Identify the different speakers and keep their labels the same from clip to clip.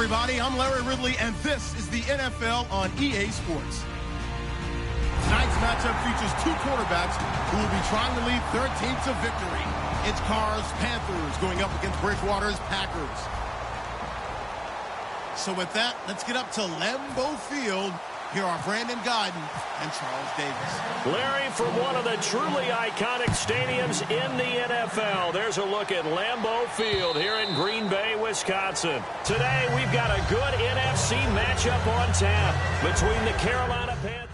Speaker 1: everybody. I'm Larry Ridley, and this is the NFL on EA Sports. Tonight's matchup features two quarterbacks who will be trying to lead their team to victory. It's Carr's Panthers going up against Bridgewater's Packers. So with that, let's get up to Lambeau Field. Here are Brandon Godden and Charles Davis.
Speaker 2: Larry, from one of the truly iconic stadiums in the NFL, there's a look at Lambeau Field here in Green Bay, Wisconsin. Today, we've got a good NFC matchup on tap between the Carolina Panthers.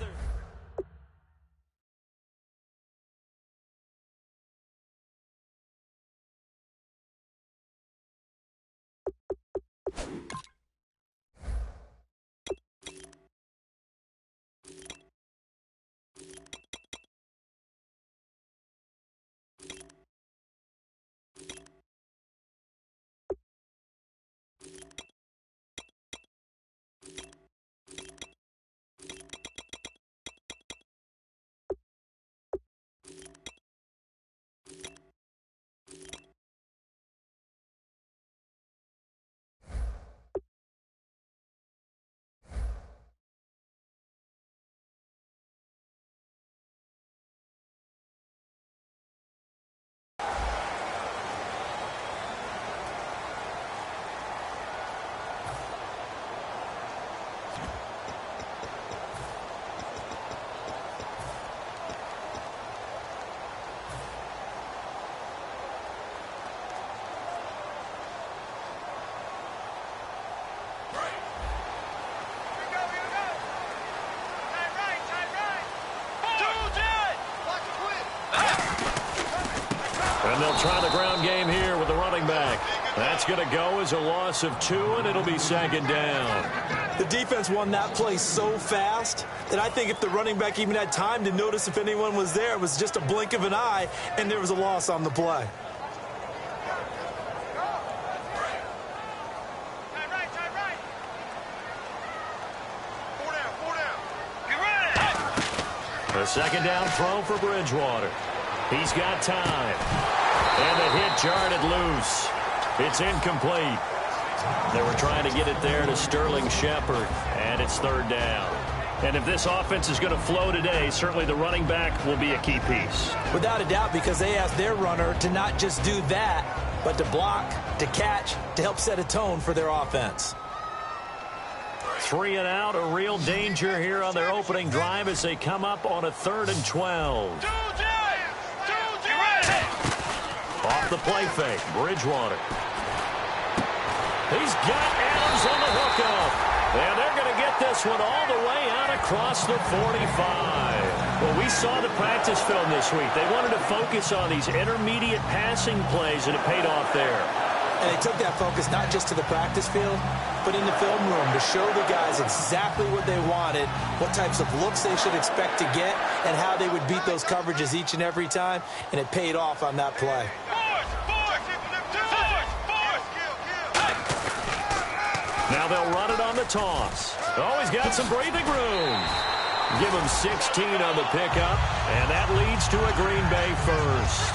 Speaker 2: And they'll try the ground game here with the running back. That's going to go as a loss of 2, and it'll be second down.
Speaker 3: The defense won that play so fast that I think if the running back even had time to notice if anyone was there, it was just a blink of an eye, and there was a loss on the play.
Speaker 2: A second down throw for Bridgewater. He's got time. And the hit jarred it loose. It's incomplete. They were trying to get it there to Sterling Shepard, and it's third down. And if this offense is going to flow today, certainly the running back will be a key piece.
Speaker 3: Without a doubt, because they asked their runner to not just do that, but to block, to catch, to help set a tone for their offense.
Speaker 2: 3 and out, a real danger here on their opening drive as they come up on a 3rd and 12. Off the play fake, Bridgewater. He's got Adams on the hookup. And they're going to get this one all the way out across the 45. Well, we saw the practice film this week. They wanted to focus on these intermediate passing plays, and it paid off there.
Speaker 3: And they took that focus not just to the practice field, but in the film room to show the guys exactly what they wanted, what types of looks they should expect to get, and how they would beat those coverages each and every time, and it paid off on that play.
Speaker 2: Now they'll run it on the toss. Oh, he's got some breathing room. Give him 16 on the pickup, and that leads to a Green Bay first.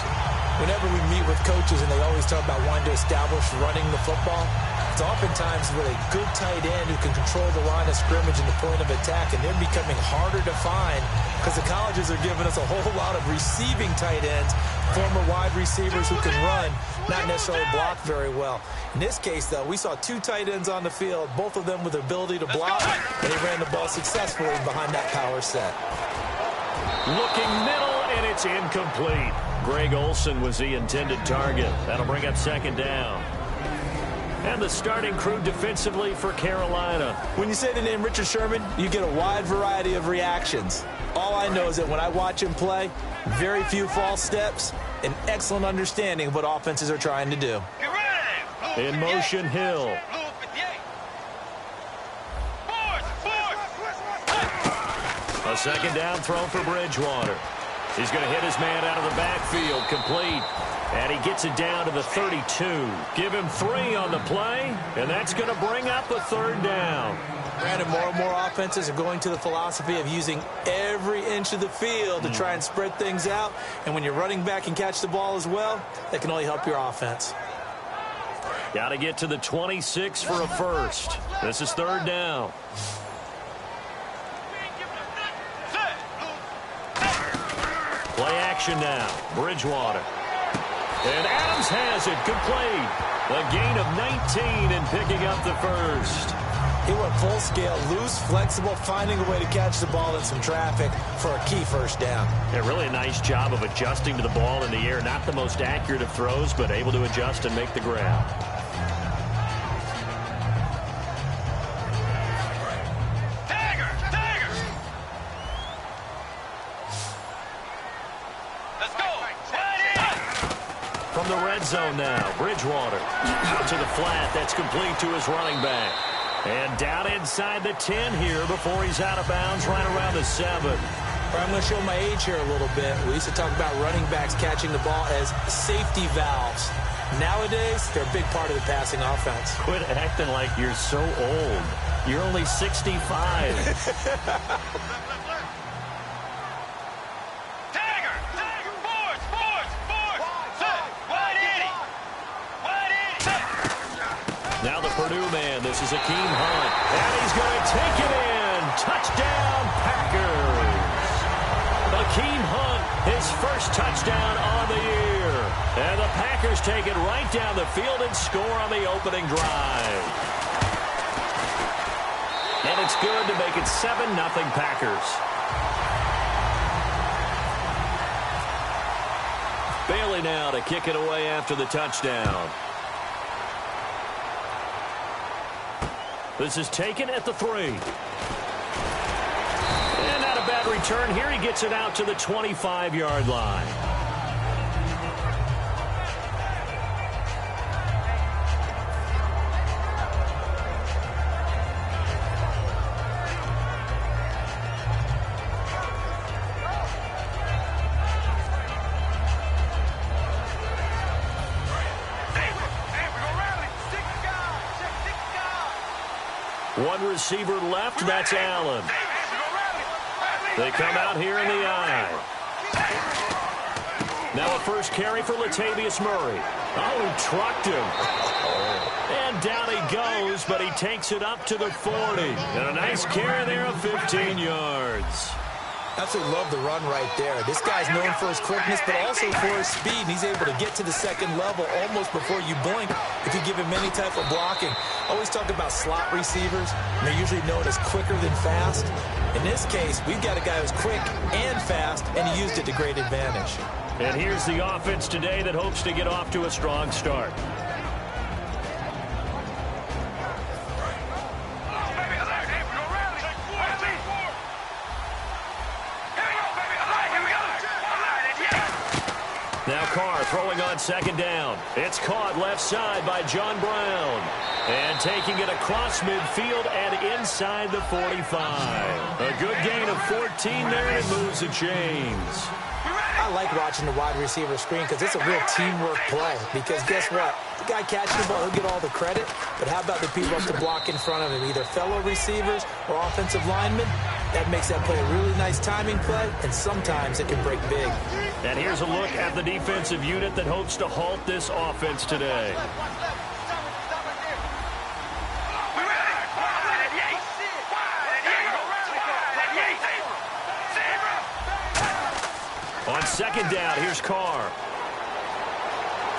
Speaker 3: Whenever we meet with coaches and they always talk about wanting to establish running the football, it's oftentimes with a good tight end who can control the line of scrimmage and the point of attack, and they're becoming harder to find because the colleges are giving us a whole lot of receiving tight ends, former wide receivers who can run, not necessarily block very well. In this case, though, we saw 2 tight ends on the field, both of them with the ability to block, and they ran the ball successfully behind that power set.
Speaker 2: Looking middle, and it's incomplete. Greg Olsen was the intended target. That'll bring up second down. And the starting crew defensively for Carolina.
Speaker 3: When you say the name Richard Sherman, you get a wide variety of reactions. All I know is that when I watch him play, very few false steps, an excellent understanding of what offenses are trying to do.
Speaker 2: In motion, Hill. A second down throw for Bridgewater. He's going to hit his man out of the backfield, complete. And he gets it down to the 32. Give him 3 on the play, and that's going to bring up a third down.
Speaker 3: Brandon, more and more offenses are going to the philosophy of using every inch of the field to try and spread things out. And when you're running back and catch the ball as well, that can only help your offense.
Speaker 2: Got to get to the 26 for a first. This is third down. Play action now. Bridgewater. And Adams has it complete. A gain of 19 and picking up the first.
Speaker 3: He went full scale, loose, flexible, finding a way to catch the ball in some traffic for a key first down.
Speaker 2: Yeah, really a nice job of adjusting to the ball in the air. Not the most accurate of throws, but able to adjust and make the grab. From the red zone now, Bridgewater out to the flat. That's complete to his running back. And down inside the 10 here before he's out of bounds right around the 7.
Speaker 3: I'm going to show my age here a little bit. We used to talk about running backs catching the ball as safety valves. Nowadays, they're a big part of the passing offense.
Speaker 2: Quit acting like you're so old. You're only 65. Now the Purdue man, this is Akeem Hunt, and he's going to take it in. Touchdown, Packers. Akeem Hunt, his first touchdown on the year. And the Packers take it right down the field and score on the opening drive. And it's good to make it 7-0 Packers. Bailey now to kick it away after the touchdown. This is taken at the 3. And not a bad return here. He gets it out to the 25-yard line. One receiver left, that's Allen. They come out here in the I. Now a first carry for Latavius Murray. Oh, he trucked him. And down he goes, but he takes it up to the 40. And a nice carry there of 15 yards.
Speaker 3: Absolutely love the run right there. This guy's known for his quickness, but also for his speed. And he's able to get to the second level almost before you blink if you give him any type of blocking. I always talk about slot receivers, and they're usually known as quicker than fast. In this case, we've got a guy who's quick and fast, and he used it to great advantage.
Speaker 2: And here's the offense today that hopes to get off to a strong start. Now Carr throwing on second down. It's caught left side by John Brown. And taking it across midfield and inside the 45. A good gain of 14 there, and it moves the chains.
Speaker 3: I like watching the wide receiver screen because it's a real teamwork play. Because guess what? The guy catching the ball, he'll get all the credit. But how about the people up to block in front of him, either fellow receivers or offensive linemen? That makes that play a really nice timing play, and sometimes it can break big.
Speaker 2: And here's a look at the defensive unit that hopes to halt this offense today. On second down, here's Carr.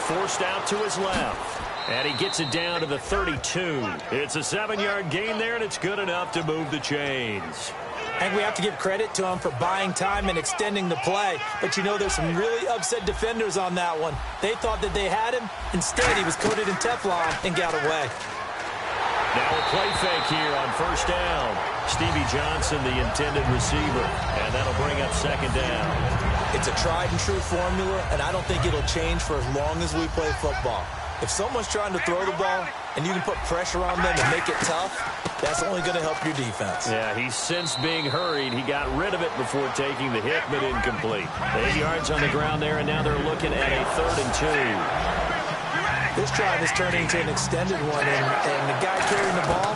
Speaker 2: Forced out to his left. And he gets it down to the 32. It's a 7-yard gain there, and it's good enough to move the chains.
Speaker 3: And we have to give credit to him for buying time and extending the play. But you know, there's some really upset defenders on that one. They thought that they had him. Instead, he was coated in Teflon and got away.
Speaker 2: Now a play fake here on first down. Stevie Johnson, the intended receiver. And that'll bring up second down.
Speaker 3: It's a tried and true formula, and I don't think it'll change for as long as we play football. If someone's trying to throw the ball and you can put pressure on them and make it tough, that's only going to help your defense.
Speaker 2: Yeah, he's since being hurried. He got rid of it before taking the hit, but incomplete. 8 yards on the ground there, and now they're looking at a 3rd and 2.
Speaker 3: This drive is turning into an extended one, and the guy carrying the ball,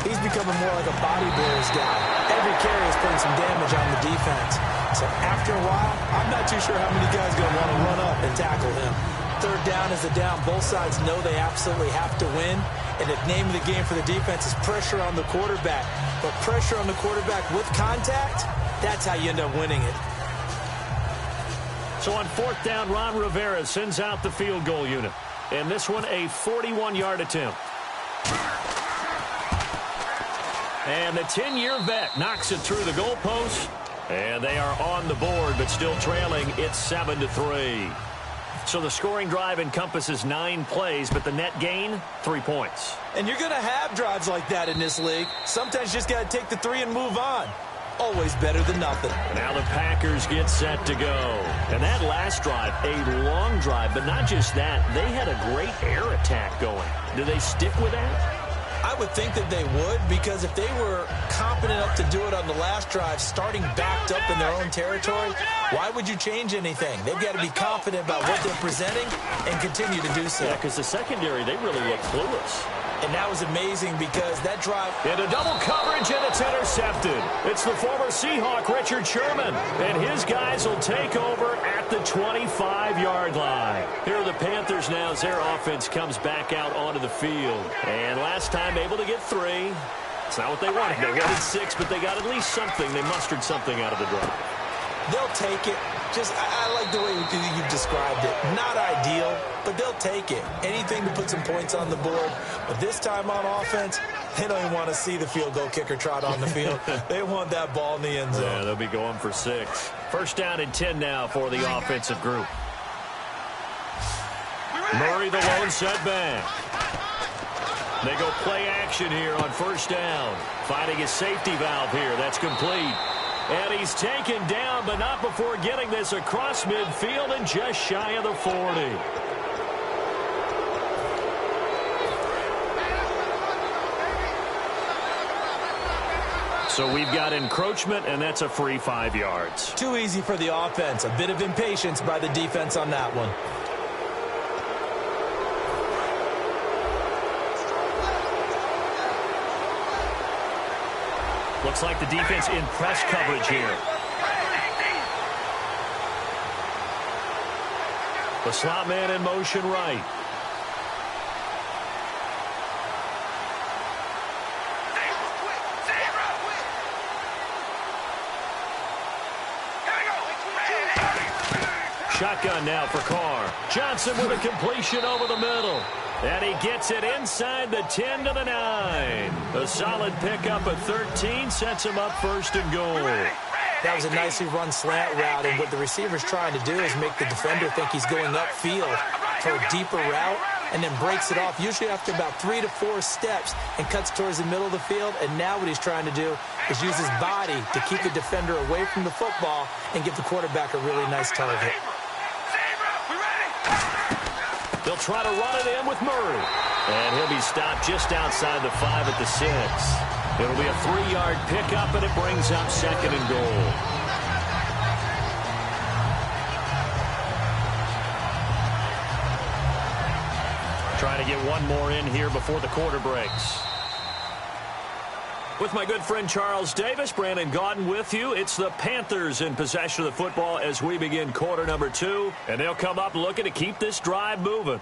Speaker 3: he's becoming more like a body blows guy. Every carry is putting some damage on the defense. So after a while, I'm not too sure how many guys are going to want to run up and tackle him. third down is a down. Both sides know they absolutely have to win. And the name of the game for the defense is pressure on the quarterback. But pressure on the quarterback with contact, that's how you end up winning it.
Speaker 2: So on fourth down, Ron Rivera sends out the field goal unit. And this one, a 41-yard attempt. And the 10-year vet knocks it through the goalpost. And they are on the board, but still trailing. It's 7-3. So the scoring drive encompasses 9 plays, but the net gain, 3 points.
Speaker 3: And you're going to have drives like that in this league. Sometimes you just got to take the 3 and move on. Always better than nothing.
Speaker 2: Now the Packers get set to go. And that last drive, a long drive, but not just that. They had a great air attack going. Do they stick with that?
Speaker 3: I would think that they would, because if they were competent enough to do it on the last drive, starting backed up in their own territory, why would you change anything? They've got to be confident about what they're presenting and continue to do so.
Speaker 2: Yeah, because the secondary, they really look clueless.
Speaker 3: And that was amazing because that drive...
Speaker 2: Into double coverage, and it's intercepted. It's the former Seahawk, Richard Sherman. And his guys will take over at the 25-yard line. Here are the Panthers now as their offense comes back out onto the field. And last time able to get 3. It's not what they wanted. They wanted 6, but they got at least something. They mustered something out of the drive.
Speaker 3: They'll take it. I like the way you described it. Not ideal, but they'll take it. Anything to put some points on the board. But this time on offense, they don't even want to see the field goal kicker trot on the field. They want that ball in the end zone.
Speaker 2: Yeah, they'll be going for 6. First down and 10 now for the offensive group. Murray, the lone setback. They go play action here on first down. Finding a safety valve here. That's complete. And he's taken down, but not before getting this across midfield and just shy of the 40. So we've got encroachment, and that's a free 5 yards.
Speaker 3: Too easy for the offense. A bit of impatience by the defense on that one.
Speaker 2: Looks like the defense in press coverage here. The slot man in motion right. Shotgun now for Carr. Johnson with a completion over the middle. And he gets it inside the 10 to the 9. A solid pickup at 13 sets him up first and goal.
Speaker 3: That was a nicely run slant route, and what the receiver's trying to do is make the defender think he's going upfield for a deeper route, and then breaks it off, usually after about 3 to 4 steps, and cuts towards the middle of the field. And now what he's trying to do is use his body to keep the defender away from the football and give the quarterback a really nice target.
Speaker 2: They'll try to run it in with Murray. And he'll be stopped just outside the 5 at the 6. It'll be a 3-yard pickup, and it brings up second and goal. Trying to get one more in here before the quarter breaks. With my good friend Charles Davis, Brandon Gaudin with you. It's the Panthers in possession of the football as we begin quarter number 2. And they'll come up looking to keep this drive moving.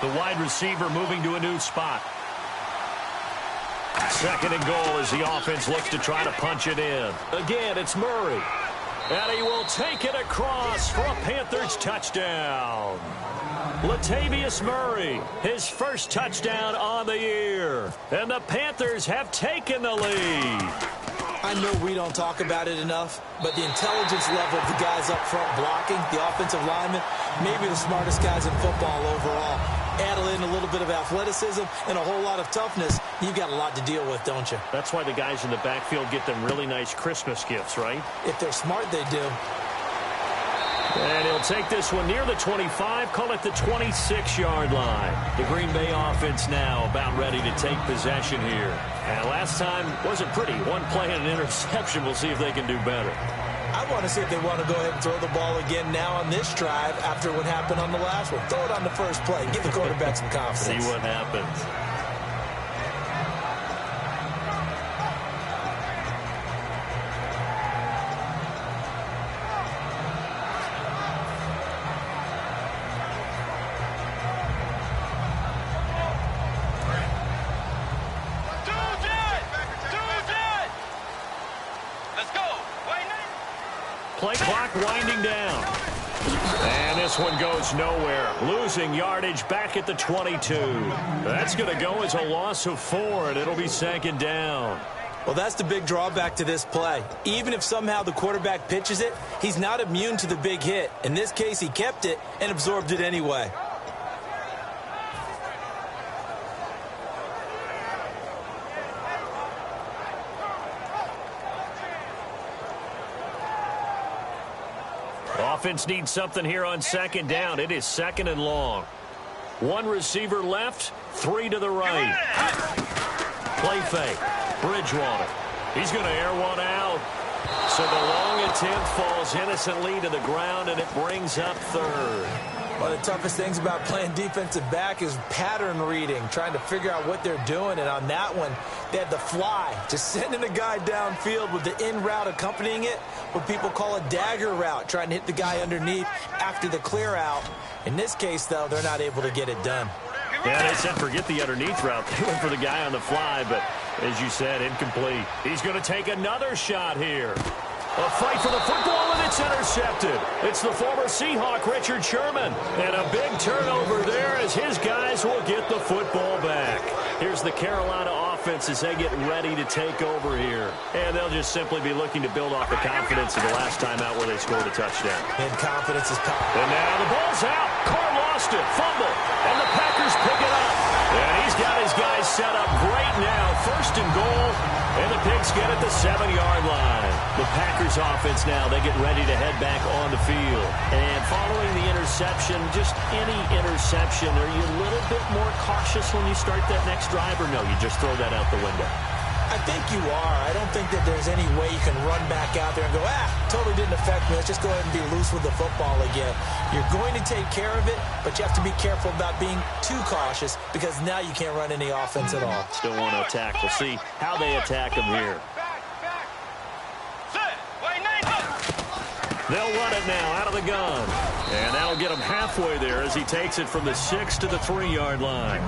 Speaker 2: The wide receiver moving to a new spot. Second and goal as the offense looks to try to punch it in. Again, it's Murray. And he will take it across for a Panthers touchdown. Latavius Murray, his first touchdown on the year. And the Panthers have taken the lead.
Speaker 3: I know we don't talk about it enough, but the intelligence level of the guys up front blocking, the offensive linemen, maybe the smartest guys in football overall. Add in a little bit of athleticism and a whole lot of toughness, you've got a lot to deal with, don't you?
Speaker 2: That's why the guys in the backfield get them really nice Christmas gifts, right?
Speaker 3: If they're smart, they do.
Speaker 2: And he'll take this one near the 25, call it the 26-yard line. The Green Bay offense now about ready to take possession here. And last time wasn't pretty. One play and an interception. We'll see if they can do better.
Speaker 3: I I want to see if they want to go ahead and throw the ball again now on this drive after what happened on the last one. Throw it on the first play. Give the quarterback some confidence.
Speaker 2: See what happens. Play clock winding down. And this one goes nowhere. Losing yardage back at the 22. That's going to go as a loss of 4, and it'll be 2nd down.
Speaker 3: Well, that's the big drawback to this play. Even if somehow the quarterback pitches it, he's not immune to the big hit. In this case, he kept it and absorbed it anyway.
Speaker 2: Offense needs something here on 2nd down. It is 2nd and long. 1 receiver left, 3 to the right. Play fake. Bridgewater. He's going to air one out. So the long attempt falls innocently to the ground, and it brings up 3rd.
Speaker 3: One of the toughest things about playing defensive back is pattern reading, trying to figure out what they're doing. And on that one, they had the fly, just sending a guy downfield with the in route accompanying it, what people call a dagger route, trying to hit the guy underneath after the clear out. In this case, though, they're not able to get it done.
Speaker 2: Yeah, they said forget the underneath route. They went for the guy on the fly, but as you said, incomplete. He's going to take another shot here. A fight for the football, and it's intercepted. It's the former Seahawk, Richard Sherman. And a big turnover there as his guys will get the football back. Here's the Carolina offense as they get ready to take over here. And they'll just simply be looking to build off the confidence of the last time out where they scored a touchdown.
Speaker 3: And confidence is power.
Speaker 2: And now the ball's out. Carr lost it. Fumble. And the Packers pick it up. And he's got his guys set up great now. 1st and goal. And the Pigs get it the 7-yard line. The Packers offense now, they get ready to head back on the field. And following the interception, just any interception, are you a little bit more cautious when you start that next drive, or no, you just throw that out the window?
Speaker 3: I think you are. I don't think that there's any way you can run back out there and go, totally didn't affect me. Let's just go ahead and be loose with the football again. You're going to take care of it, but you have to be careful about being too cautious because now you can't run any offense at all.
Speaker 2: Still want to attack. We'll see how they attack them here. They'll run it now out of the gun. And that'll get him halfway there as he takes it from the 6 to the 3-yard line.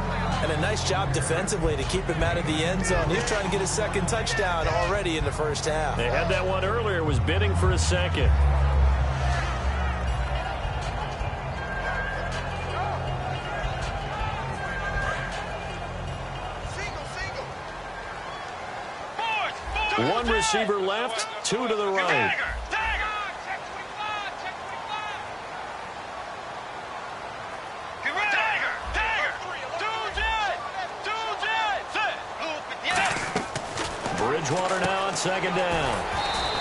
Speaker 3: And a nice job defensively to keep him out of the end zone. He's trying to get a 2nd touchdown already in the first half.
Speaker 2: They had that one earlier, was bidding for a 2nd. One receiver left, 2 to the right. Bridgewater now on 2nd down.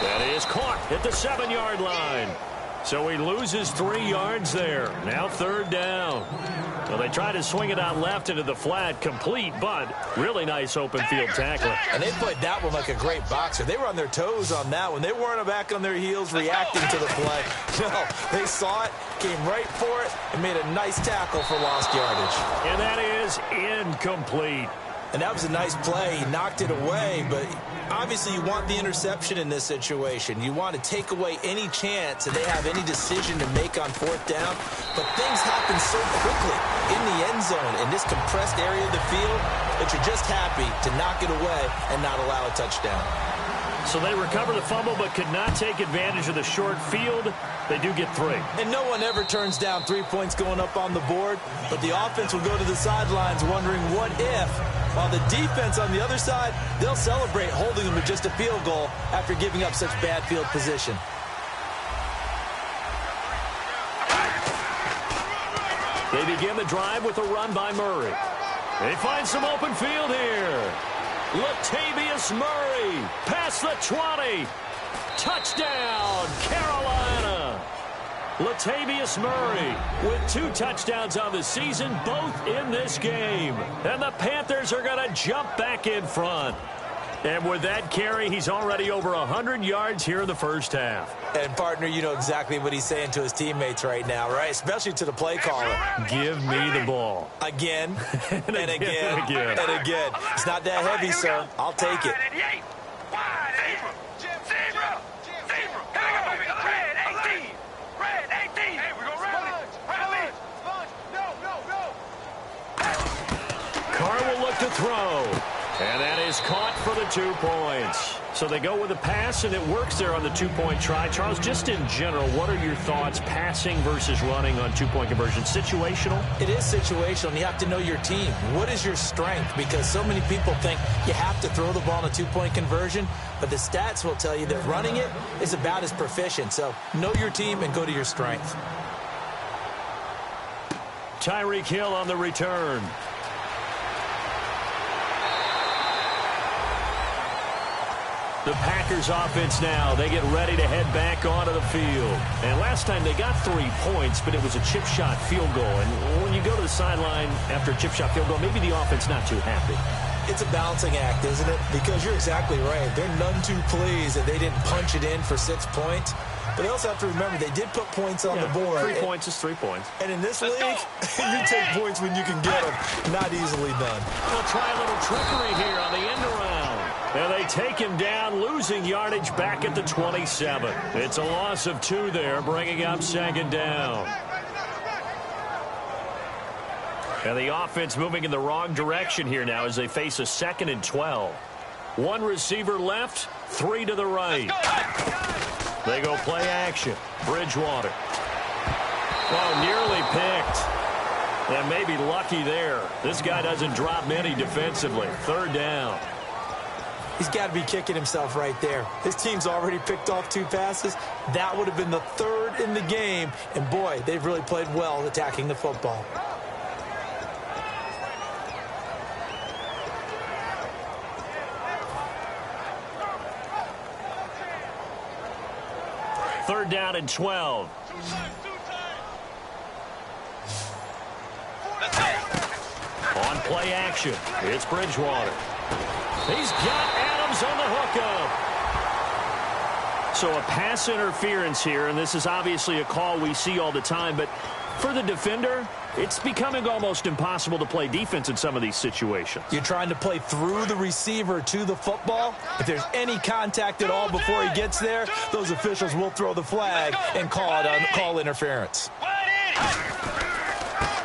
Speaker 2: That is caught at the 7-yard line. So he loses 3 yards there. Now 3rd down. Well, they try to swing it out left into the flat, complete, but really nice open field tackling.
Speaker 3: And they played that one like a great boxer. They were on their toes on that one. They weren't back on their heels reacting to the play. No, they saw it, came right for it, and made a nice tackle for lost yardage.
Speaker 2: And that is incomplete.
Speaker 3: And that was a nice play. He knocked it away, but obviously you want the interception in this situation. You want to take away any chance that they have any decision to make on 4th down. But things happen so quickly in the end zone in this compressed area of the field that you're just happy to knock it away and not allow a touchdown.
Speaker 2: So they recover the fumble but could not take advantage of the short field. They do get 3.
Speaker 3: And no one ever turns down 3 points going up on the board, but the offense will go to the sidelines wondering what if. While the defense on the other side, they'll celebrate holding them to just a field goal after giving up such bad field position.
Speaker 2: They begin the drive with a run by Murray. They find some open field here. Latavius Murray past the 20. Touchdown, Carolina. Latavius Murray with 2 touchdowns on the season, both in this game. And the Panthers are going to jump back in front. And with that carry, he's already over 100 yards here in the first half.
Speaker 3: And, partner, you know exactly what he's saying to his teammates right now, right? Especially to the play caller.
Speaker 2: Give me the ball.
Speaker 3: Again, and again, and again. It's not that heavy, sir. I'll take it.
Speaker 2: Carr will look to throw. And that is caught for the 2 points. So they go with a pass, and it works there on the 2-point try. Charles, just in general, what are your thoughts passing versus running on 2-point conversion? Situational?
Speaker 3: It is situational, and you have to know your team. What is your strength? Because so many people think you have to throw the ball in a 2-point conversion, but the stats will tell you that running it is about as proficient. So know your team and go to your strength.
Speaker 2: Tyreek Hill on the return. The Packers offense now, they get ready to head back onto the field. And last time they got 3 points, but it was a chip shot field goal. And when you go to the sideline after a chip shot field goal, maybe the offense not too happy.
Speaker 3: It's a balancing act, isn't it? Because you're exactly right. They're none too pleased that they didn't punch it in for 6 points. But they also have to remember they did put points on the board.
Speaker 2: 3 points is 3 points.
Speaker 3: And in this league, you take points when you can get them. Not easily done.
Speaker 2: We'll try a little trickery here on the end around. And they take him down, losing yardage back at the 27. It's a loss of 2 there, bringing up 2nd down. And the offense moving in the wrong direction here now as they face a 2nd and 12. 1 receiver left, 3 to the right. They go play action. Bridgewater. Oh, nearly picked. And maybe lucky there. This guy doesn't drop many defensively. 3rd down.
Speaker 3: He's got to be kicking himself right there. His team's already picked off 2 passes. That would have been the 3rd in the game. And, boy, they've really played well attacking the football.
Speaker 2: Third down and 12. On play action, it's Bridgewater. He's got Adams on the hookup. So a pass interference here, and this is obviously a call we see all the time, but for the defender, it's becoming almost impossible to play defense in some of these situations.
Speaker 3: You're trying to play through the receiver to the football. If there's any contact at all before he gets there, those officials will throw the flag and call interference.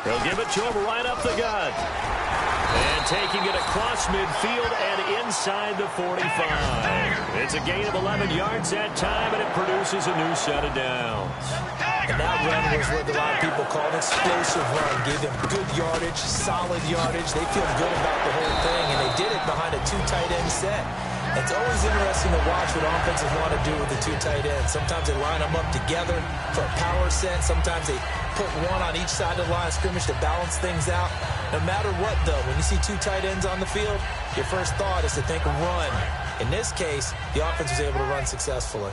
Speaker 2: They'll give it to him right up the gut. And taking it across midfield and inside the 45. It's a gain of 11 yards that time, and it produces a new set of downs.
Speaker 3: And that run was what a lot of people call an explosive run. Gave them good yardage, solid yardage. They feel good about the whole thing, and they did it behind a 2 tight end set. It's always interesting to watch what offenses want to do with the 2 tight ends. Sometimes they line them up together for a power set. Sometimes they put one on each side of the line of scrimmage to balance things out. No matter what, though, when you see 2 tight ends on the field, your first thought is to think run. In this case, the offense was able to run successfully.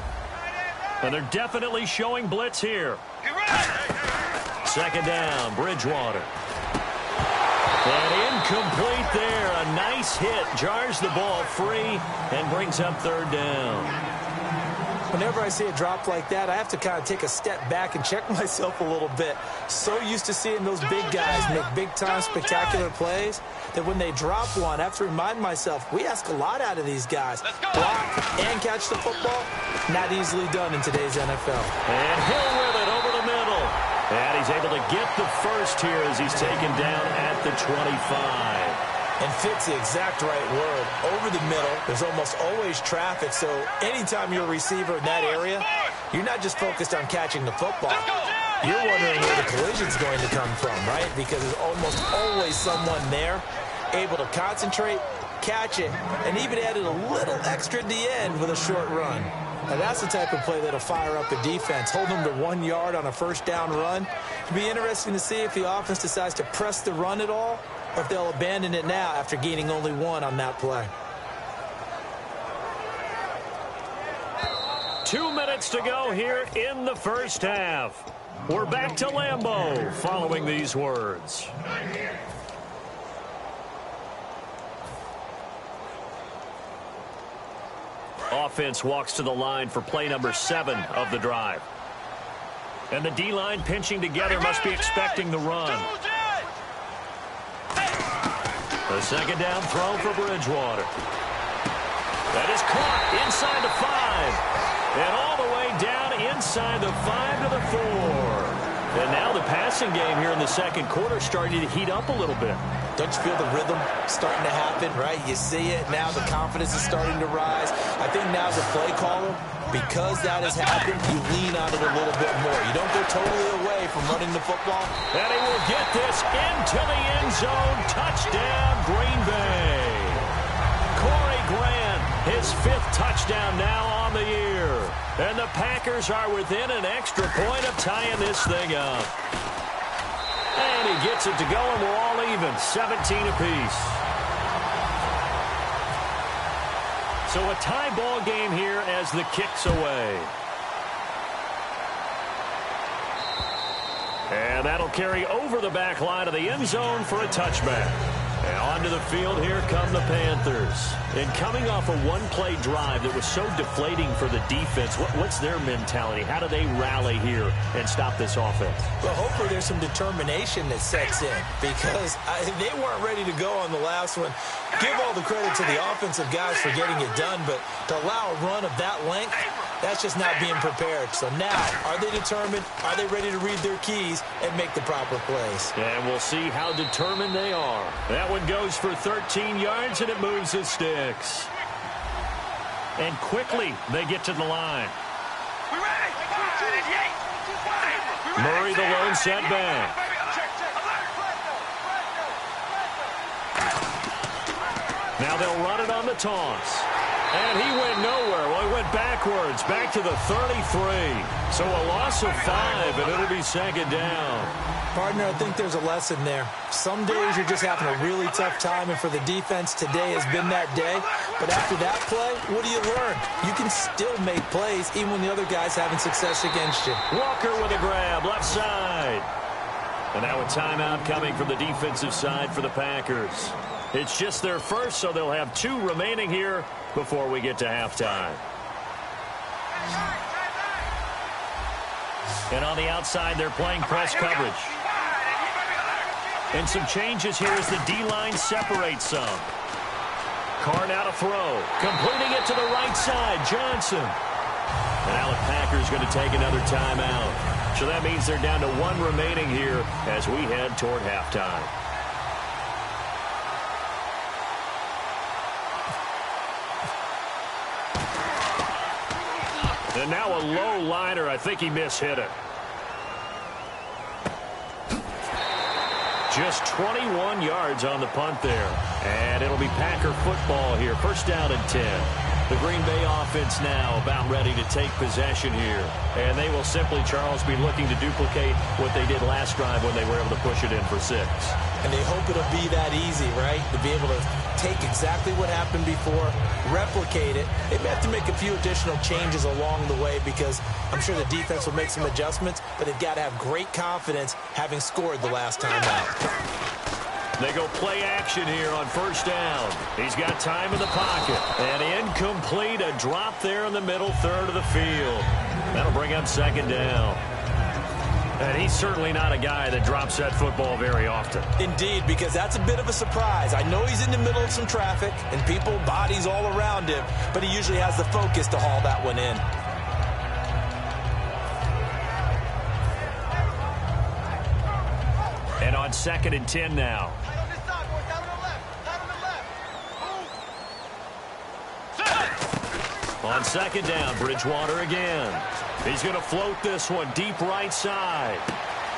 Speaker 2: And they're definitely showing blitz here. 2nd down, Bridgewater. And incomplete there. A nice hit. Jars the ball free and brings up 3rd down.
Speaker 3: Whenever I see a drop like that, I have to kind of take a step back and check myself a little bit. So used to seeing those big guys make big-time spectacular plays that when they drop one, I have to remind myself, we ask a lot out of these guys. Block and catch the football, not easily done in today's NFL.
Speaker 2: And Hill with it over the middle. And he's able to get the first here as he's taken down at the 25.
Speaker 3: And fits the exact right word. Over the middle, there's almost always traffic, so anytime you're a receiver in that area, you're not just focused on catching the football. You're wondering where the collision's going to come from, right? Because there's almost always someone there able to concentrate, catch it, and even added a little extra at the end with a short run. Now, that's the type of play that'll fire up a defense. Hold them to 1 yard on a 1st down run. It'll be interesting to see if the offense decides to press the run at all, or if they'll abandon it now after gaining only 1 on that play.
Speaker 2: 2 minutes to go here in the first half. We're back to Lambeau following these words. Offense walks to the line for play number 7 of the drive. And the D-line pinching together must be expecting the run. A second down throw for Bridgewater. That is caught inside the 5. And all the way down inside the 5 to the 4. And now the passing game here in the second quarter starting to heat up a little bit.
Speaker 3: Don't you feel the rhythm starting to happen, right? You see it. Now the confidence is starting to rise. I think now as a play caller, because that has happened, you lean on it a little bit more. You don't go totally away from running the football.
Speaker 2: And he will get this into the end zone. Touchdown, Green Bay. Corey Grant, his 5th touchdown now on the year. And the Packers are within an extra point of tying this thing up. And he gets it to go, and we're all even, 17 apiece. So a tie ball game here as the kick's away. And that'll carry over the back line of the end zone for a touchback. And onto the field, here come the Panthers. And coming off a one-play drive that was so deflating for the defense, what's their mentality? How do they rally here and stop this offense?
Speaker 3: Well, hopefully there's some determination that sets in because they weren't ready to go on the last one. Give all the credit to the offensive guys for getting it done, but to allow a run of that length, that's just not being prepared. So now, are they determined? Are they ready to read their keys and make the proper plays?
Speaker 2: And we'll see how determined they are. That one goes for 13 yards, and it moves the sticks. And quickly, they get to the line. Murray, the lone setback. Now they'll run it on the toss. And he went nowhere. Well, he went backwards, back to the 33. So a loss of 5, and it'll be second down.
Speaker 3: Partner, I think there's a lesson there. Some days you're just having a really tough time, and for the defense, today has been that day. But after that play, what do you learn? You can still make plays even when the other guy's having success against you.
Speaker 2: Walker with a grab, left side. And now a timeout coming from the defensive side for the Packers. It's just their first, so they'll have 2 remaining here before we get to halftime. And on the outside, they're playing press coverage. And some changes here as the D-line separates some. Carr now to throw. Completing it to the right side, Johnson. And now the Packers going to take another timeout. So that means they're down to 1 remaining here as we head toward halftime. And now a low liner. I think he mishit it. Just 21 yards on the punt there. And it'll be Packer football here. First down and 10. The Green Bay offense now about ready to take possession here. And they will simply, Charles, be looking to duplicate what they did last drive when they were able to push it in for 6.
Speaker 3: And they hope it'll be that easy, right? To be able to take exactly what happened before, replicate it. They may have to make a few additional changes along the way because I'm sure the defense will make some adjustments, but they've got to have great confidence having scored the last time out.
Speaker 2: They go play action here on first down. He's got time in the pocket. And incomplete, a drop there in the middle third of the field. That'll bring up second down. And he's certainly not a guy that drops that football very often.
Speaker 3: Indeed, because that's a bit of a surprise. I know he's in the middle of some traffic and people, bodies all around him, but he usually has the focus to haul that one in.
Speaker 2: And on second and 10 now. On second down, Bridgewater again. He's going to float this one deep right side.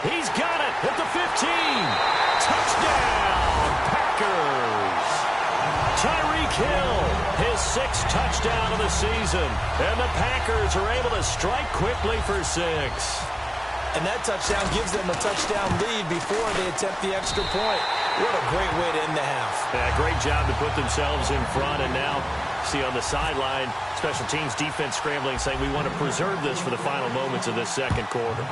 Speaker 2: He's got it at the 15. Touchdown, Packers. Tyreek Hill, his 6th touchdown of the season. And the Packers are able to strike quickly for 6.
Speaker 3: And that touchdown gives them a touchdown lead before they attempt the extra point. What a great way to end the half.
Speaker 2: Yeah, great job to put themselves in front. And now, see on the sideline, special teams defense scrambling, saying we want to preserve this for the final moments of this second quarter.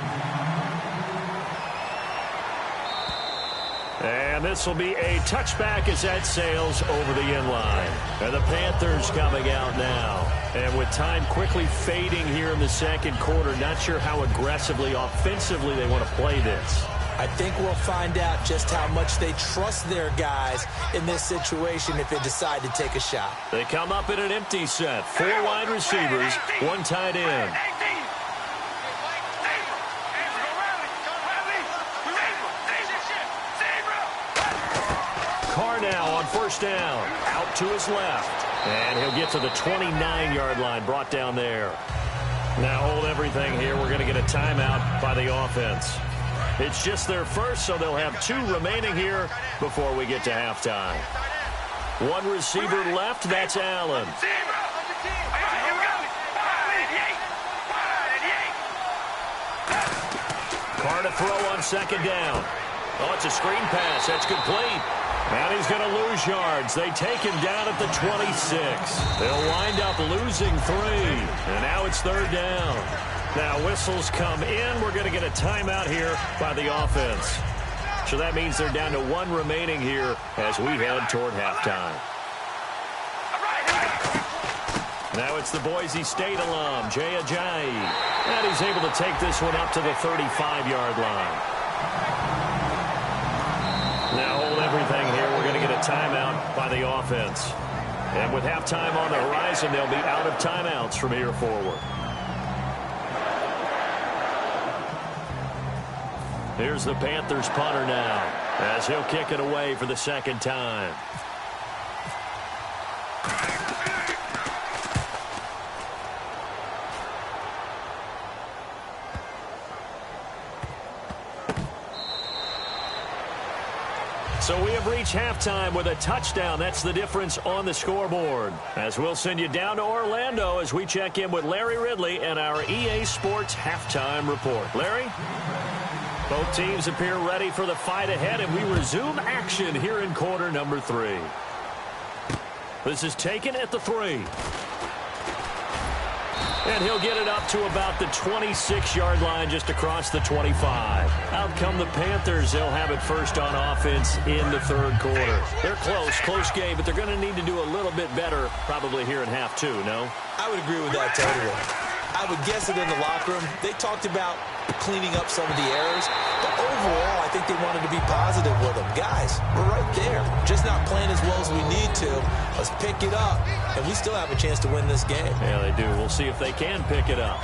Speaker 2: And And this will be a touchback as that sails over the inline. And the Panthers coming out now. And with time quickly fading here in the second quarter, not sure how aggressively, offensively they want to play this.
Speaker 3: I think we'll find out just how much they trust their guys in this situation if they decide to take a shot.
Speaker 2: They come up in an empty set. 4 wide receivers, 1 tight end. Carr now on first down. Out to his left. And he'll get to the 29-yard line, brought down there. Now hold everything here. We're going to get a timeout by the offense. It's just their first, so they'll have 2 remaining here before we get to halftime. 1 receiver left. That's Allen. Carr to throw on second down. Oh, it's a screen pass. That's complete. And he's going to lose yards. They take him down at the 26. They'll wind up losing 3. And now it's third down. Now whistles come in. We're going to get a timeout here by the offense. So that means they're down to 1 remaining here as we head toward halftime. Now it's the Boise State alum, Jay Ajayi. And he's able to take this one up to the 35-yard line. Now hold everything here. We're going to get a timeout by the offense. And with halftime on the horizon, they'll be out of timeouts from here forward. Here's the Panthers punter now as he'll kick it away for the second time. So we have reached halftime with a touchdown. That's the difference on the scoreboard. As we'll send you down to Orlando as we check in with Larry Ridley and our EA Sports halftime report. Larry? Both teams appear ready for the fight ahead, and we resume action here in quarter number 3. This is taken at the 3. And he'll get it up to about the 26-yard line just across the 25. Out come the Panthers. They'll have it first on offense in the third quarter. They're close game, but they're going to need to do a little bit better probably here in half 2, no?
Speaker 3: I would agree with that totally. I would guess that in the locker room, they talked about cleaning up some of the errors, but overall, I think they wanted to be positive with them. Guys, we're right there. Just not playing as well as we need to. Let's pick it up, and we still have a chance to win this game.
Speaker 2: Yeah, they do. We'll see if they can pick it up.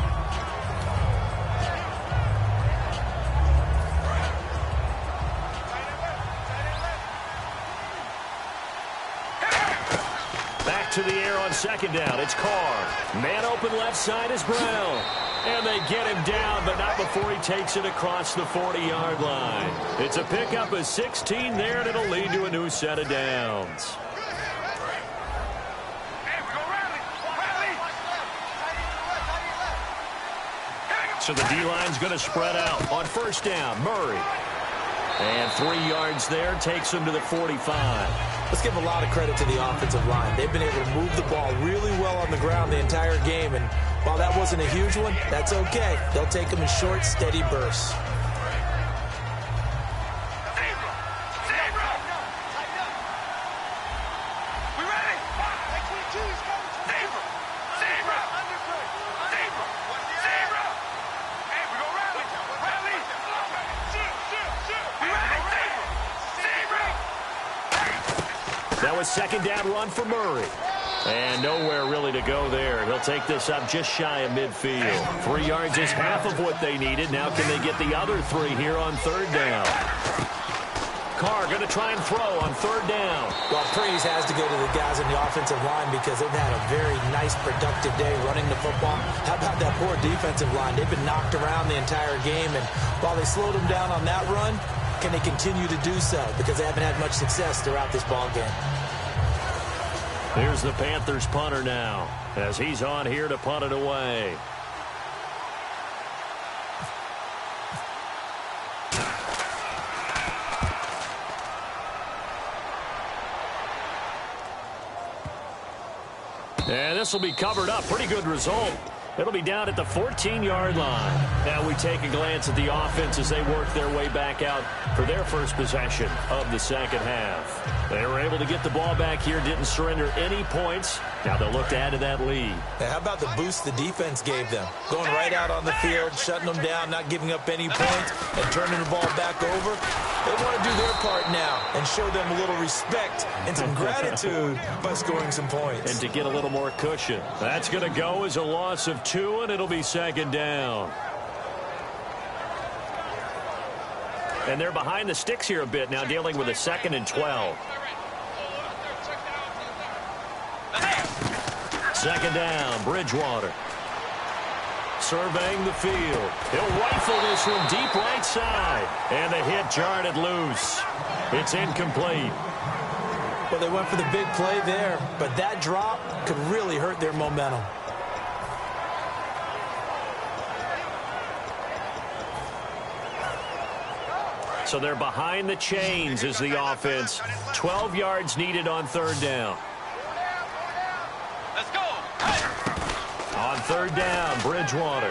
Speaker 2: Back to the air on second down. It's Carr. Man open left side is Brown. And they get him down, but not before he takes it across the 40-yard line. It's a pickup of 16 there, and it'll lead to a new set of downs. So the D-line's going to spread out on first down. Murray. And 3 yards there takes him to the 45.
Speaker 3: Let's give a lot of credit to the offensive line. They've been able to move the ball really well on the ground the entire game, and while that wasn't a huge one, that's okay. They'll take them in short, steady bursts.
Speaker 2: That was second down run for Murray. And nowhere really to go there. He'll take this up just shy of midfield. 3 yards is half of what they needed. Now can they get the other 3 here on third down? Carr going to try and throw on third down.
Speaker 3: Well, praise has to go to the guys in the offensive line because they've had a very nice, productive day running the football. How about that poor defensive line? They've been knocked around the entire game, and while they slowed them down on that run, can they continue to do so? Because they haven't had much success throughout this ball game.
Speaker 2: Here's the Panthers punter now as he's on here to punt it away. And this will be covered up. Pretty good result. It'll be down at the 14-yard line. Now we take a glance at the offense as they work their way back out for their first possession of the second half. They were able to get the ball back here, didn't surrender any points. Now they'll look to add to that lead.
Speaker 3: Now, how about the boost the defense gave them? Going right out on the field, shutting them down, not giving up any points, and turning the ball back over. They want to do their part now and show them a little respect and some gratitude by scoring some points.
Speaker 2: And to get a little more cushion. That's going to go as a loss of 2, and it'll be second down. And they're behind the sticks here a bit now, dealing with a 2nd and 12. Second down, Bridgewater. Surveying the field. He'll rifle this one deep right side. And the hit jarred loose. It's incomplete.
Speaker 3: Well, they went for the big play there, but that drop could really hurt their momentum.
Speaker 2: So they're behind the chains as the offense. 12 yards needed on third down.
Speaker 4: Let's go.
Speaker 2: On third down, Bridgewater.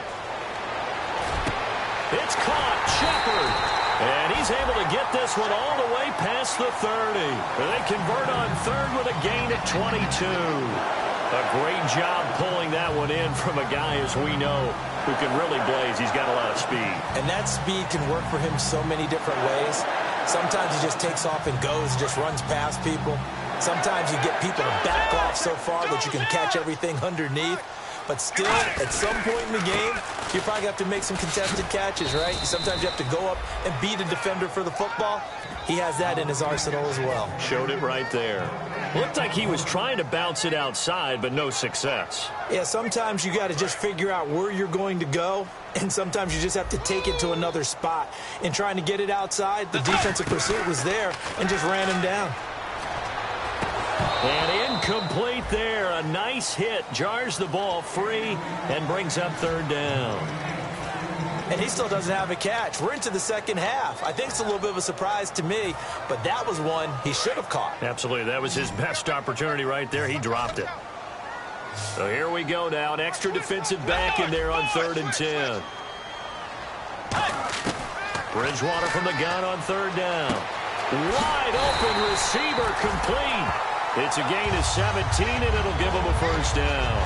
Speaker 2: It's caught, Shepard. And he's able to get this one all the way past the 30. They convert on third with a gain at 22. A great job pulling that one in from a guy, as we know, who can really blaze. He's got a lot of speed.
Speaker 3: And that speed can work for him so many different ways. Sometimes he just takes off and goes, just runs past people. Sometimes you get people to back off so far that you can catch everything underneath. But still, at some point in the game, you probably have to make some contested catches, right? Sometimes you have to go up and beat a defender for the football. He has that in his arsenal as well.
Speaker 2: Showed it right there. Looked like he was trying to bounce it outside, but no success.
Speaker 3: Yeah, sometimes you got to just figure out where you're going to go, and sometimes you just have to take it to another spot. In trying to get it outside, the defensive pursuit was there and just ran him down.
Speaker 2: And incomplete there. A nice hit. Jars the ball free and brings up third down.
Speaker 3: And he still doesn't have a catch. We're into the second half. I think it's a little bit of a surprise to me, but that was one he should have caught.
Speaker 2: Absolutely. That was his best opportunity right there. He dropped it. So here we go now. An extra defensive back in there on 3rd and 10. Bridgewater from the gun on third down. Wide open receiver complete. It's a gain of 17, and it'll give him a first down.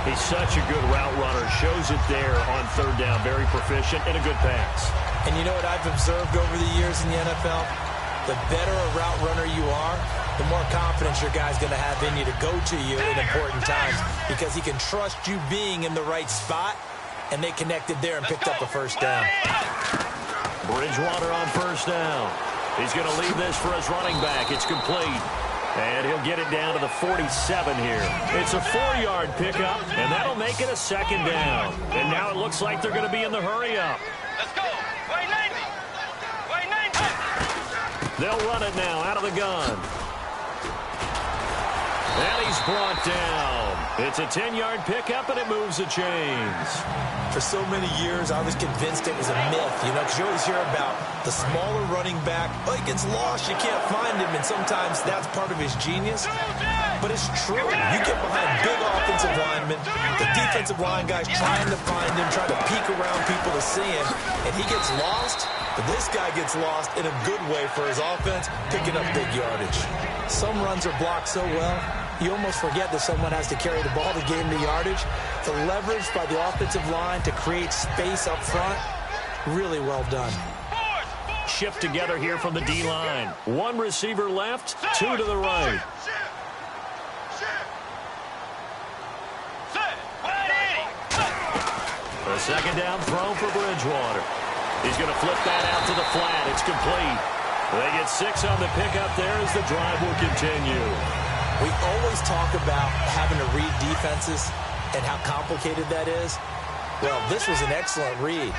Speaker 2: He's such a good route runner. Shows it there on third down. Very proficient and a good pass.
Speaker 3: And you know what I've observed over the years in the NFL? The better a route runner you are, the more confidence your guy's going to have in you to go to you in important times because he can trust you being in the right spot, and they connected there and picked up a first down.
Speaker 2: Bridgewater on first down. He's going to leave this for his running back. It's complete. And he'll get it down to the 47 here. It's a 4-yard pickup, and that'll make it a second down. And now it looks like they're going to be in the hurry-up.
Speaker 4: Let's go. Way 90. Way 90.
Speaker 2: They'll run it now out of the gun. And he's brought down. It's a 10-yard pickup, and it moves the chains.
Speaker 3: For so many years, I was convinced it was a myth, you know, because you always hear about the smaller running back. Oh, he gets lost, you can't find him, and sometimes that's part of his genius. But it's true. You get behind big offensive linemen, the defensive line guys trying to find him, trying to peek around people to see him, and he gets lost. But this guy gets lost in a good way for his offense, picking up big yardage. Some runs are blocked so well, you almost forget that someone has to carry the ball to gain the yardage. The leverage by the offensive line to create space up front, really well done.
Speaker 2: Shift together here from the D-line. One receiver left, two to the right. A second down throw for Bridgewater. He's going to flip that out to the flat. It's complete. They get 6 on the pickup there as the drive will continue.
Speaker 3: We always talk about having to read defenses and how complicated that is. Well, this was an excellent read.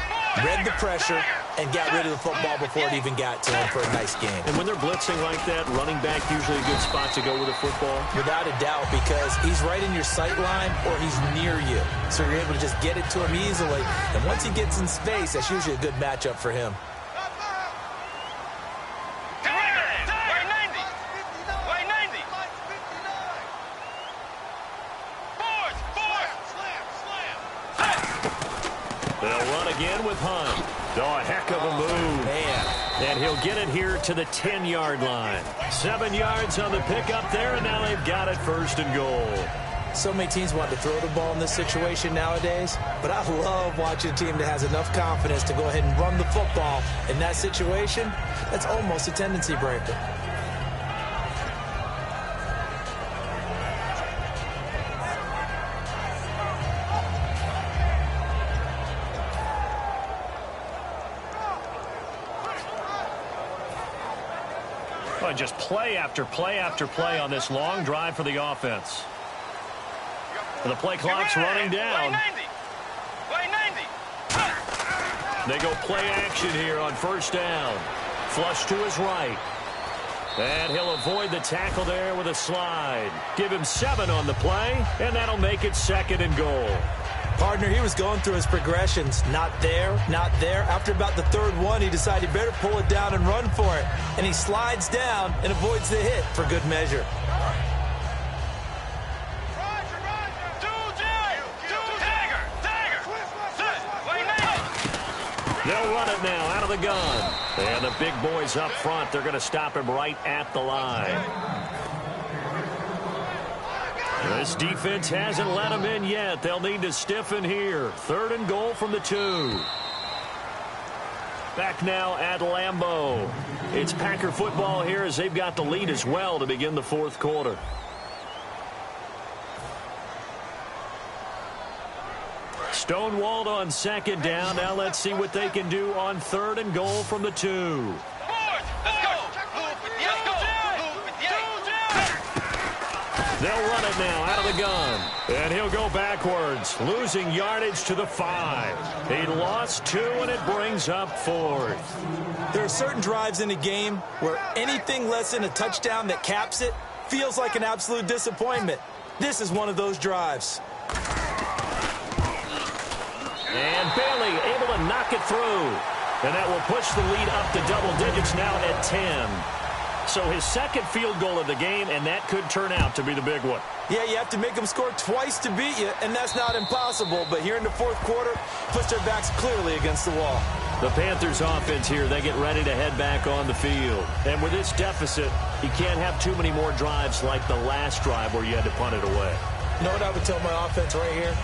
Speaker 3: Read the pressure and got rid of the football before it even got to him for a nice game.
Speaker 2: And when they're blitzing like that, running back usually a good spot to go with the football?
Speaker 3: Without a doubt, because he's right in your sight line or he's near you. So you're able to just get it to him easily. And once he gets in space, that's usually a good matchup for him.
Speaker 2: the punt. Oh, a heck of a move.
Speaker 3: Man.
Speaker 2: And he'll get it here to the 10-yard line. 7 yards on the pickup there, and now they've got it 1st and goal.
Speaker 3: So many teams want to throw the ball in this situation nowadays, but I love watching a team that has enough confidence to go ahead and run the football. In that situation, that's almost a tendency breaker.
Speaker 2: Just play after play after play on this long drive for the offense. And the play clock's running down. They go play action here on 1st down. Flush to his right. And he'll avoid the tackle there with a slide. Give him 7 on the play, and that'll make it 2nd and goal.
Speaker 3: Partner, he was going through his progressions. Not there, not there. After about the 3rd one, he decided he better pull it down and run for it. And he slides down and avoids the hit for good measure.
Speaker 2: They'll run it now out of the gun. And the big boys up front, they're going to stop him right at the line. This defense hasn't let them in yet. They'll need to stiffen here. 3rd and goal from the 2. Back now at Lambeau. It's Packer football here as they've got the lead as well to begin the 4th quarter. Stonewalled on 2nd down. Now let's see what they can do on 3rd and goal from the 2. They'll run it now out of the gun. And he'll go backwards, losing yardage to the 5. He lost 2, and it brings up 4th.
Speaker 3: There are certain drives in a game where anything less than a touchdown that caps it feels like an absolute disappointment. This is one of those drives.
Speaker 2: And Bailey able to knock it through. And that will push the lead up to double digits now at 10. So his 2nd field goal of the game, and that could turn out to be the big one.
Speaker 3: Yeah, you have to make them score twice to beat you, and that's not impossible. But here in the 4th quarter, puts their backs clearly against the wall.
Speaker 2: The Panthers offense here, they get ready to head back on the field. And with this deficit, you can't have too many more drives like the last drive where you had to punt it away.
Speaker 3: You know what I would tell my offense right here?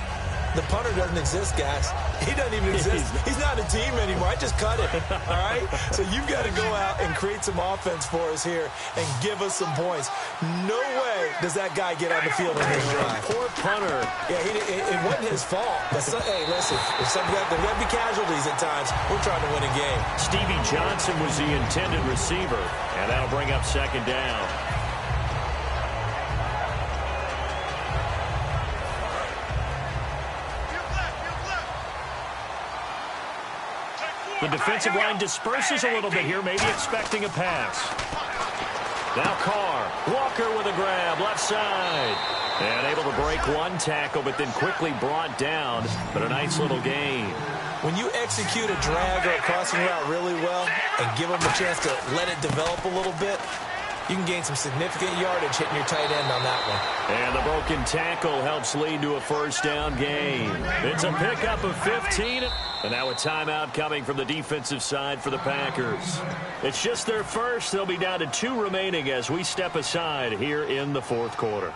Speaker 3: The punter doesn't exist, guys. He doesn't even exist. He's not a team anymore. I just cut it, all right? So you've got to go out and create some offense for us here and give us some points. No way does that guy get on the field on this drive.
Speaker 2: Poor punter.
Speaker 3: Yeah, it wasn't his fault. But hey, listen, there's got to be casualties at times. We're trying to win a game.
Speaker 2: Stevie Johnson was the intended receiver, and that'll bring up 2nd down. The defensive line disperses a little bit here, maybe expecting a pass. Now Carr. Walker with a grab, left side. And able to break one tackle, but then quickly brought down. But a nice little gain.
Speaker 3: When you execute a drag or a crossing route really well and give them a chance to let it develop a little bit, you can gain some significant yardage hitting your tight end on that one.
Speaker 2: And the broken tackle helps lead to a 1st down gain. It's a pickup of 15. And now a timeout coming from the defensive side for the Packers. It's just their first. They'll be down to 2 remaining as we step aside here in the 4th quarter.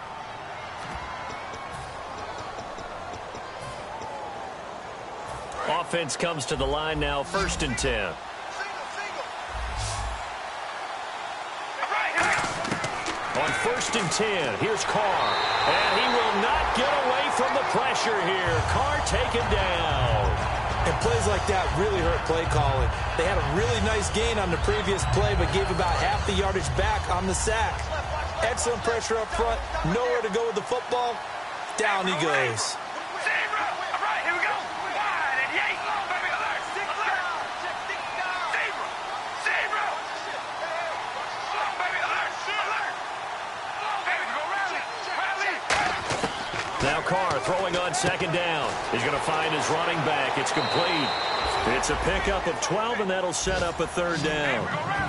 Speaker 2: Offense comes to the line now, 1st and 10. On 1st and 10, here's Carr. And he will not get away from the pressure here. Carr taken down.
Speaker 3: And plays like that really hurt play calling. They had a really nice gain on the previous play, but gave about half the yardage back on the sack. Excellent pressure up front. Nowhere to go with the football. Down he goes.
Speaker 2: Now Carr throwing on 2nd down. He's going to find his running back. It's complete. It's a pickup of 12, and that'll set up a third down.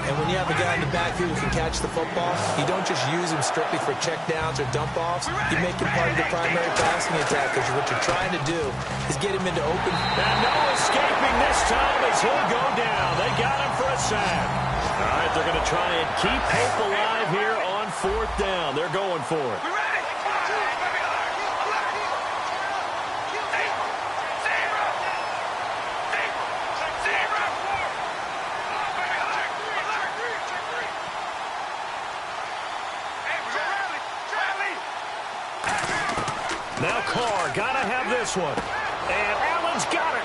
Speaker 3: And when you have a guy in the backfield who can catch the football, you don't just use him strictly for checkdowns or dump-offs. You make him part of the primary passing attack, because what you're trying to do is get him into open.
Speaker 2: And no escaping this time as he'll go down. They got him for a sack. All right, they're going to try and keep hope alive here on fourth down. They're going for it. Now Carr, gotta have this one. And Allen's got it.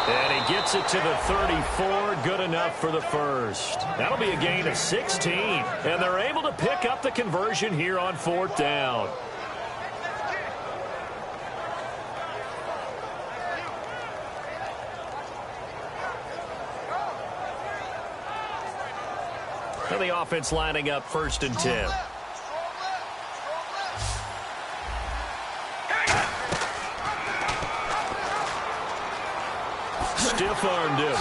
Speaker 2: And he gets it to the 34, good enough for the first. That'll be a gain of 16. And they're able to pick up the conversion here on fourth down. And the offense lining up 1st and 10. Stiff-armed him.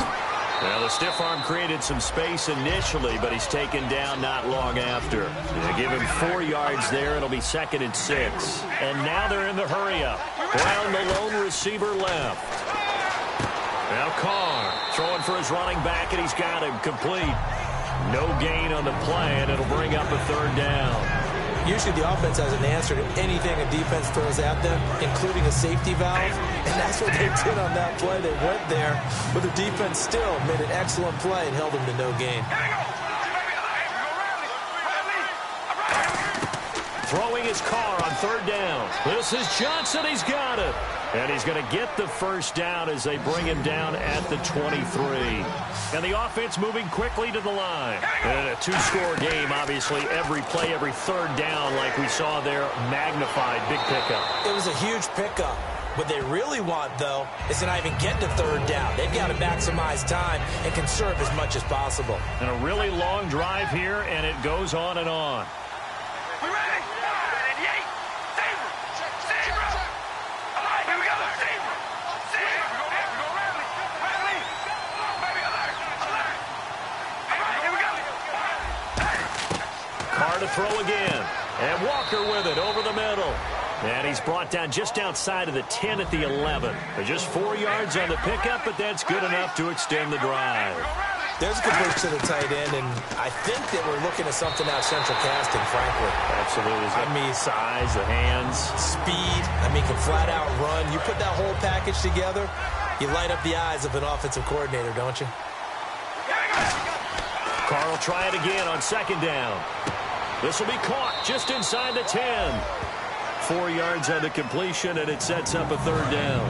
Speaker 2: Well, the stiff arm created some space initially, but he's taken down not long after. They give him 4 yards there. It'll be 2nd and 6. And now they're in the hurry-up. Brown, the lone receiver, left. Now Carr throwing for his running back, and he's got him complete. No gain on the play, and it'll bring up a third down.
Speaker 3: Usually the offense has an answer to anything a defense throws at them, including a safety valve, and that's what they did on that play. They went there, but the defense still made an excellent play and held them to no gain.
Speaker 2: Throwing his Carr on third down. This is Johnson. He's got it. And he's going to get the first down as they bring him down at the 23. And the offense moving quickly to the line. And in a 2-score game, obviously, every play, every third down, like we saw there, magnified. Big pickup.
Speaker 3: It was a huge pickup. What they really want, though, is to not even get to third down. They've got to maximize time and conserve as much as possible.
Speaker 2: And a really long drive here, and it goes on and on. To throw again. And Walker with it over the middle. And he's brought down just outside of the 10 at the 11. Just 4 yards on the pickup, but that's good enough to extend the drive.
Speaker 3: There's a good push to the tight end, and I think that we're looking at something out of central casting, frankly.
Speaker 2: Absolutely.
Speaker 3: I mean,
Speaker 2: size, the hands.
Speaker 3: Speed. I mean, can flat out run. You put that whole package together, you light up the eyes of an offensive coordinator, don't you?
Speaker 2: Carr will try it again on 2nd down. This will be caught just inside the 10. 4 yards on the completion, and it sets up a third down.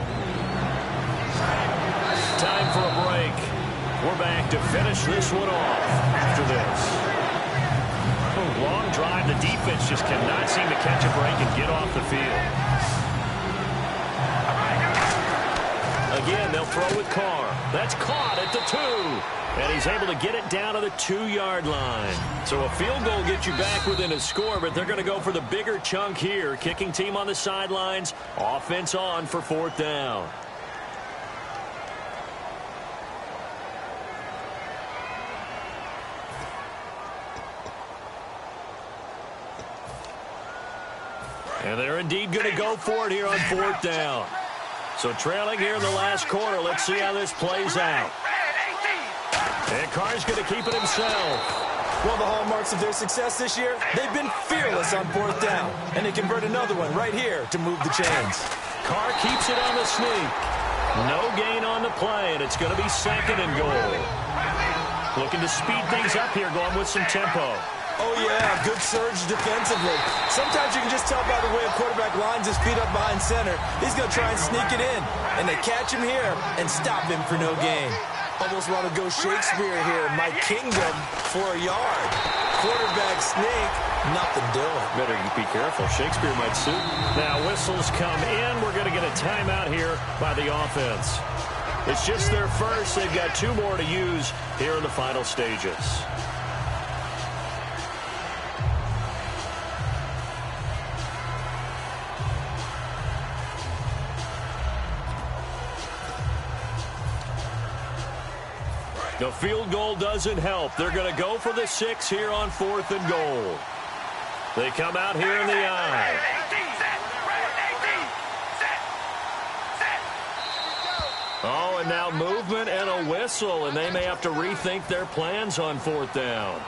Speaker 2: Time for a break. We're back to finish this one off after this. Long drive. The defense just cannot seem to catch a break and get off the field. Again, they'll throw with Carr. That's caught at the 2. And he's able to get it down to the 2-yard line. So a field goal gets you back within a score, but they're going to go for the bigger chunk here. Kicking team on the sidelines. Offense on for 4th down. And they're indeed going to go for it here on 4th down. So trailing here in the last quarter. Let's see how this plays out. And Carr's going to keep it himself.
Speaker 3: One of the hallmarks of their success this year, they've been fearless on 4th down. And they convert another one right here to move the chains.
Speaker 2: Carr keeps it on the sneak. No gain on the play, and it's going to be 2nd and goal. Looking to speed things up here, going with some tempo.
Speaker 3: Oh, yeah, good surge defensively. Sometimes you can just tell by the way a quarterback lines his feet up behind center. He's going to try and sneak it in. And they catch him here and stop him for no gain. Almost want to go Shakespeare here. My kingdom for a yard. Quarterback sneak, nothing doing.
Speaker 2: Better be careful. Shakespeare might suit. Now whistles come in. We're going to get a timeout here by the offense. It's just their first. They've got 2 more to use here in the final stages. The field goal doesn't help. They're going to go for the 6 here on 4th and goal. They come out here in the I. Oh, and now movement and a whistle, and they may have to rethink their plans on 4th down.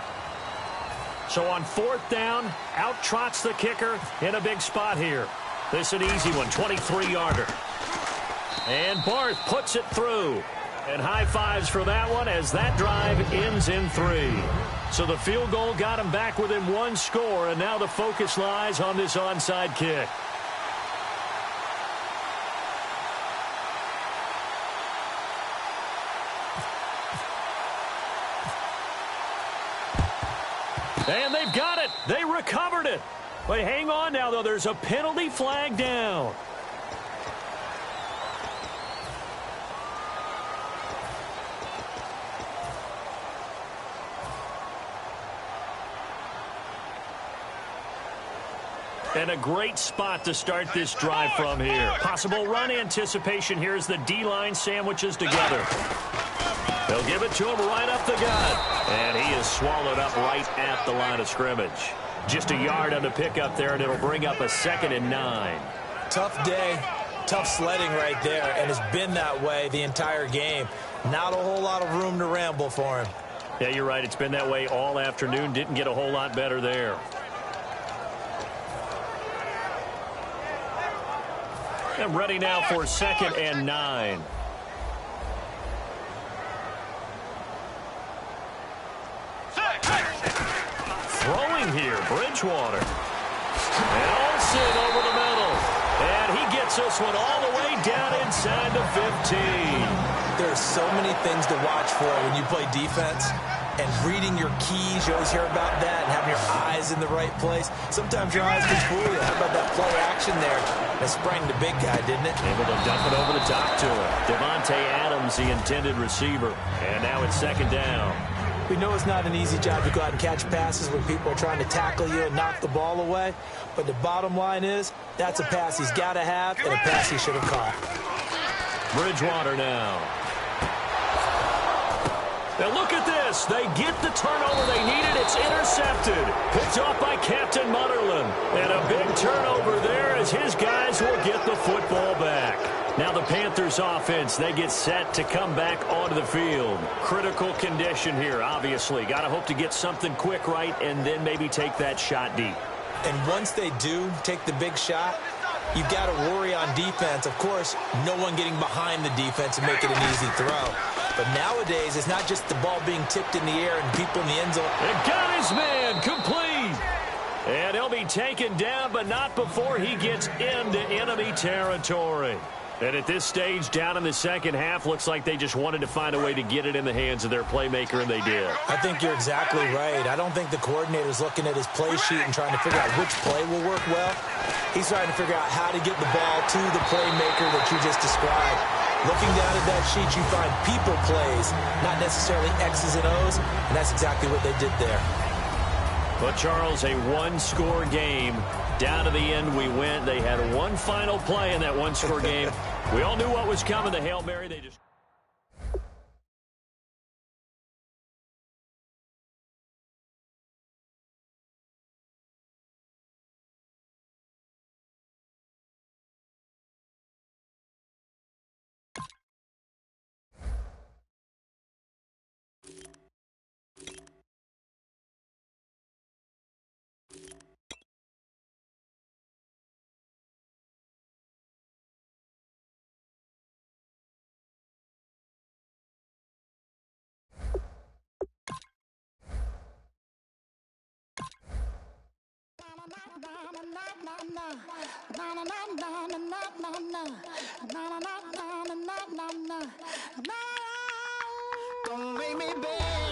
Speaker 2: So on 4th down, out trots the kicker in a big spot here. This an easy one, 23-yarder. And Barth puts it through. And high fives for that one as that drive ends in 3. So the field goal got him back within 1 score, and now the focus lies on this onside kick. And they've got it. They recovered it. But hang on now, though. There's a penalty flag down. And a great spot to start this drive from here. Possible run anticipation here as the D-line sandwiches together. They'll give it to him right up the gut. And he is swallowed up right at the line of scrimmage. Just a yard on the pickup there, and it'll bring up a 2nd and 9.
Speaker 3: Tough day, tough sledding right there, and it's been that way the entire game. Not a whole lot of room to ramble for him.
Speaker 2: Yeah, you're right. It's been that way all afternoon. Didn't get a whole lot better there. And ready now for 2nd and 9. Throwing here, Bridgewater. And Olsen over the middle. And he gets this one all the way down inside the 15.
Speaker 3: There are so many things to watch for when you play defense. And reading your keys, you always hear about that, and having your eyes in the right place. Sometimes your eyes can fool you. How about that play action there? That sprang the big guy, didn't it?
Speaker 2: Able to dump it over the top to him. Devontae Adams, the intended receiver. And now it's 2nd down.
Speaker 3: We know it's not an easy job to go out and catch passes when people are trying to tackle you and knock the ball away. But the bottom line is, that's a pass he's got to have and a pass he should have caught.
Speaker 2: Bridgewater now. Now look at this. They get the turnover they needed. It's intercepted. Picked off by Captain Mutterland. And a big turnover there as his guys will get the football back. Now the Panthers offense, they get set to come back onto the field. Critical condition here, obviously. Got to hope to get something quick right and then maybe take that shot deep.
Speaker 3: And once they do take the big shot, you've got to worry on defense. Of course, no one getting behind the defense and make it an easy throw. But nowadays, it's not just the ball being tipped in the air and people in the end zone.
Speaker 2: And got his man complete. And he'll be taken down, but not before he gets into enemy territory. And at this stage, down in the second half, looks like they just wanted to find a way to get it in the hands of their playmaker, and they did.
Speaker 3: I think you're exactly right. I don't think the coordinator's looking at his play sheet and trying to figure out which play will work well. He's trying to figure out how to get the ball to the playmaker that you just described. Looking down at that sheet, you find people plays, not necessarily X's and O's, and that's exactly what they did there.
Speaker 2: But, Charles, a one-score game. Down to the end we went. They had one final play in that one-score game. We all knew what was coming. The Hail Mary, they just...
Speaker 5: Don't make me beg.